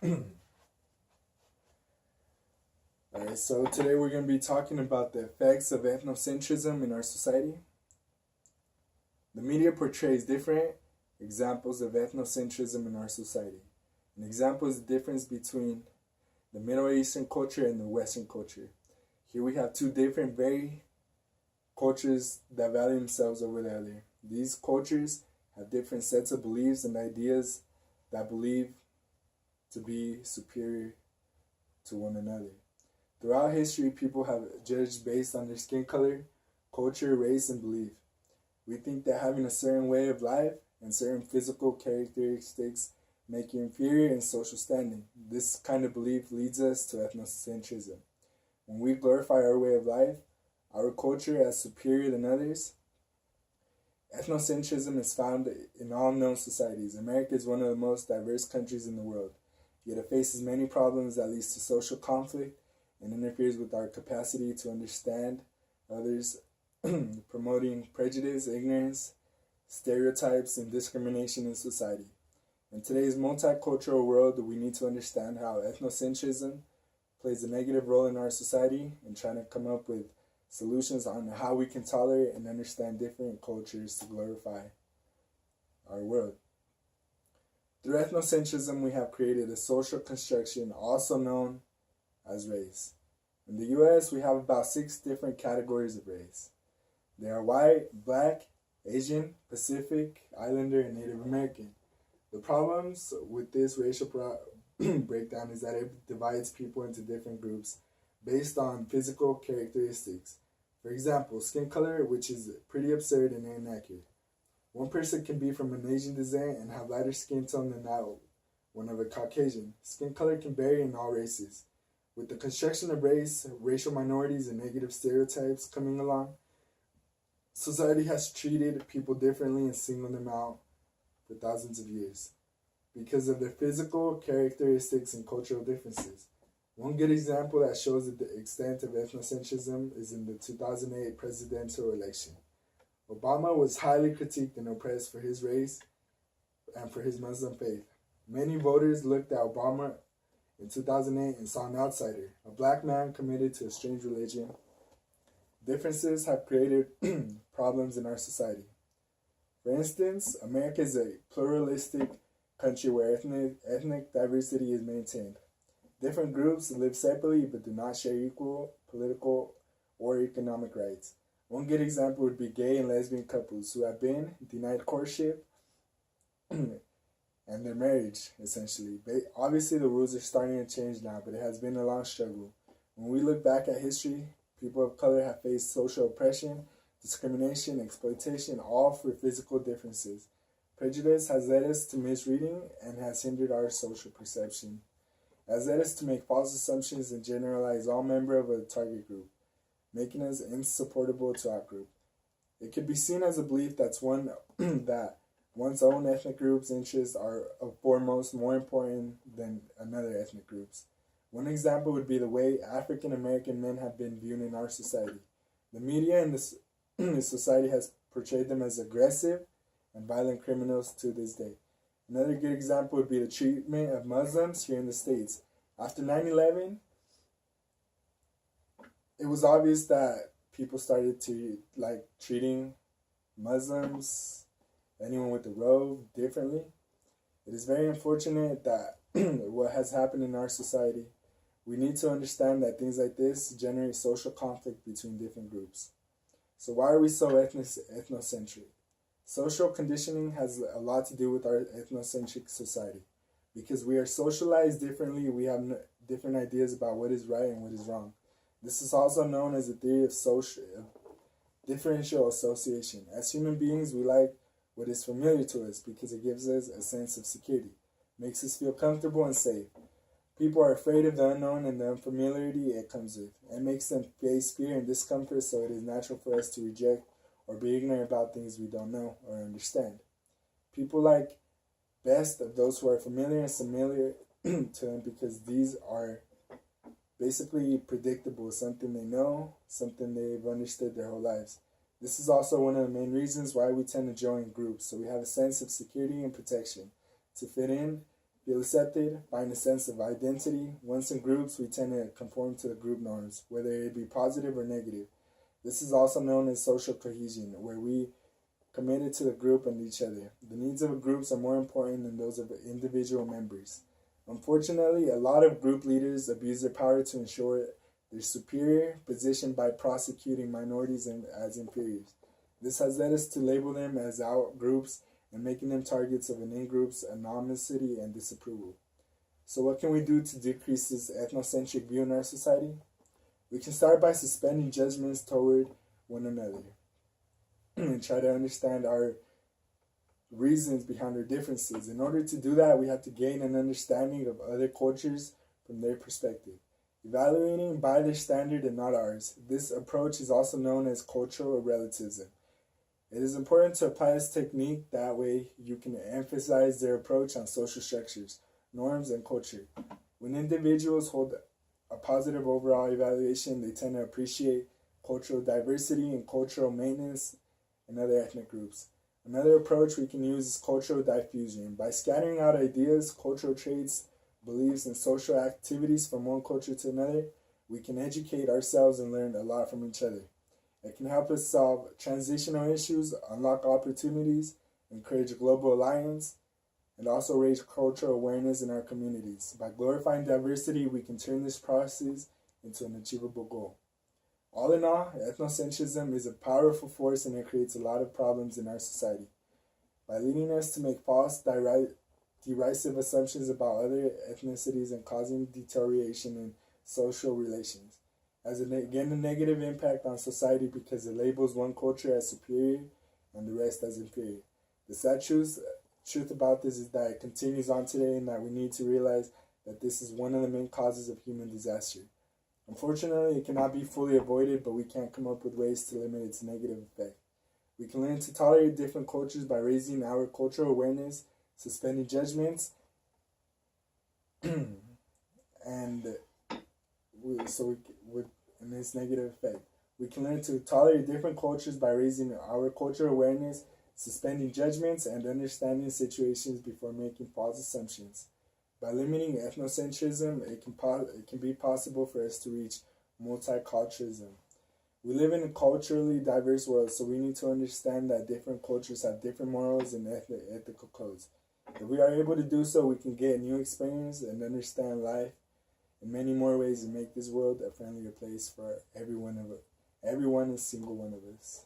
Alright, so today we're going to be talking about the effects of ethnocentrism in our society. The media portrays different examples of ethnocentrism in our society. An example is the difference between the Middle Eastern culture and the Western culture. Here we have two different, very cultures that value themselves over the other. These cultures have different sets of beliefs and ideas that believe to be superior to one another. Throughout history, people have judged based on their skin color, culture, race, and belief. We think that having a certain way of life and certain physical characteristics make you inferior in social standing. This kind of belief leads us to ethnocentrism. When we glorify our way of life, our culture as superior than others, ethnocentrism is found in all known societies. America is one of the most diverse countries in the world, yet it faces many problems that leads to social conflict and interferes with our capacity to understand others, promoting prejudice, ignorance, stereotypes, and discrimination in society. In today's multicultural world, we need to understand how ethnocentrism plays a negative role in our society and trying to come up with solutions on how we can tolerate and understand different cultures to glorify our world. Through ethnocentrism, we have created a social construction also known as race. In the U.S., we have about 6 different categories of race. They are white, black, Asian, Pacific, Islander, and Native American. The problems with this racial breakdown is that it divides people into different groups based on physical characteristics. For example, skin color, which is pretty absurd and inaccurate. One person can be from an Asian descent and have lighter skin tone than that one of a Caucasian. Skin color can vary in all races. With the construction of race, racial minorities, and negative stereotypes coming along, society has treated people differently and singled them out for thousands of years because of their physical characteristics and cultural differences. One good example that shows the extent of ethnocentrism is in the 2008 presidential election. Obama was highly critiqued and oppressed for his race and for his Muslim faith. Many voters looked at Obama in 2008 and saw an outsider, a black man committed to a strange religion. Differences have created problems in our society. For instance, America is a pluralistic country where ethnic diversity is maintained. Different groups live separately but do not share equal political or economic rights. One good example would be gay and lesbian couples who have been denied courtship and their marriage, essentially. Obviously, the rules are starting to change now, but it has been a long struggle. When we look back at history, people of color have faced social oppression, discrimination, exploitation, all for physical differences. Prejudice has led us to misreading and has hindered our social perception. It has led us to make false assumptions and generalize all members of a target group, making us insupportable to our group. It could be seen as a belief that one's own ethnic group's interests are of foremost more important than another ethnic group's. One example would be the way African American men have been viewed in our society. The media and the society has portrayed them as aggressive and violent criminals to this day. Another good example would be the treatment of Muslims here in the States. After 9/11, it was obvious that people started to treating Muslims, anyone with a robe, differently. It is very unfortunate that what has happened in our society. We need to understand that things like this generate social conflict between different groups. So why are we so ethnocentric? Social conditioning has a lot to do with our ethnocentric society. Because we are socialized differently, we have different ideas about what is right and what is wrong. This is also known as the theory of differential association. As human beings, we like what is familiar to us because it gives us a sense of security, makes us feel comfortable and safe. People are afraid of the unknown and the unfamiliarity it comes with. It makes them face fear and discomfort, so it is natural for us to reject or be ignorant about things we don't know or understand. People like best of those who are familiar and familiar to them because these are basically predictable, something they know, something they've understood their whole lives. This is also one of the main reasons why we tend to join groups, so we have a sense of security and protection, to fit in feel accepted, find a sense of identity. Once in groups, we tend to conform to the group norms, whether it be positive or negative. This is also known as social cohesion, where we committed to the group and each other. The needs of groups are more important than those of individual members. Unfortunately, a lot of group leaders abuse their power to ensure their superior position by prosecuting minorities as inferiors. This has led us to label them as out groups and making them targets of an in-group's animosity and disapproval. So what can we do to decrease this ethnocentric view in our society? We can start by suspending judgments toward one another and try to understand our reasons behind our differences. In order to do that, we have to gain an understanding of other cultures from their perspective, evaluating by their standard and not ours. This approach is also known as cultural relativism. It is important to apply this technique, that way you can emphasize their approach on social structures, norms, and culture. When individuals hold a positive overall evaluation, they tend to appreciate cultural diversity and cultural maintenance in other ethnic groups. Another approach we can use is cultural diffusion. By scattering out ideas, cultural traits, beliefs, and social activities from one culture to another, we can educate ourselves and learn a lot from each other. It can help us solve transitional issues, unlock opportunities, encourage global alliance, and also raise cultural awareness in our communities. By glorifying diversity, we can turn this process into an achievable goal. All in all, ethnocentrism is a powerful force and it creates a lot of problems in our society. By leading us to make false, derisive assumptions about other ethnicities and causing deterioration in social relations. Has again a negative impact on society because it labels one culture as superior and the rest as inferior. The sad truth about this is that it continues on today and that we need to realize that this is one of the main causes of human disaster. Unfortunately, it cannot be fully avoided, but we can't come up with ways to limit its negative effect. We can learn to tolerate different cultures by raising our cultural awareness, suspending judgments, and and its negative effect. We can learn to tolerate different cultures by raising our cultural awareness, suspending judgments, and understanding situations before making false assumptions. By limiting ethnocentrism, it can be possible for us to reach multiculturalism. We live in a culturally diverse world, so we need to understand that different cultures have different morals and ethical codes. If we are able to do so, we can get a new experience and understand life in many more ways and make this world a friendlier place for every one and single one of us.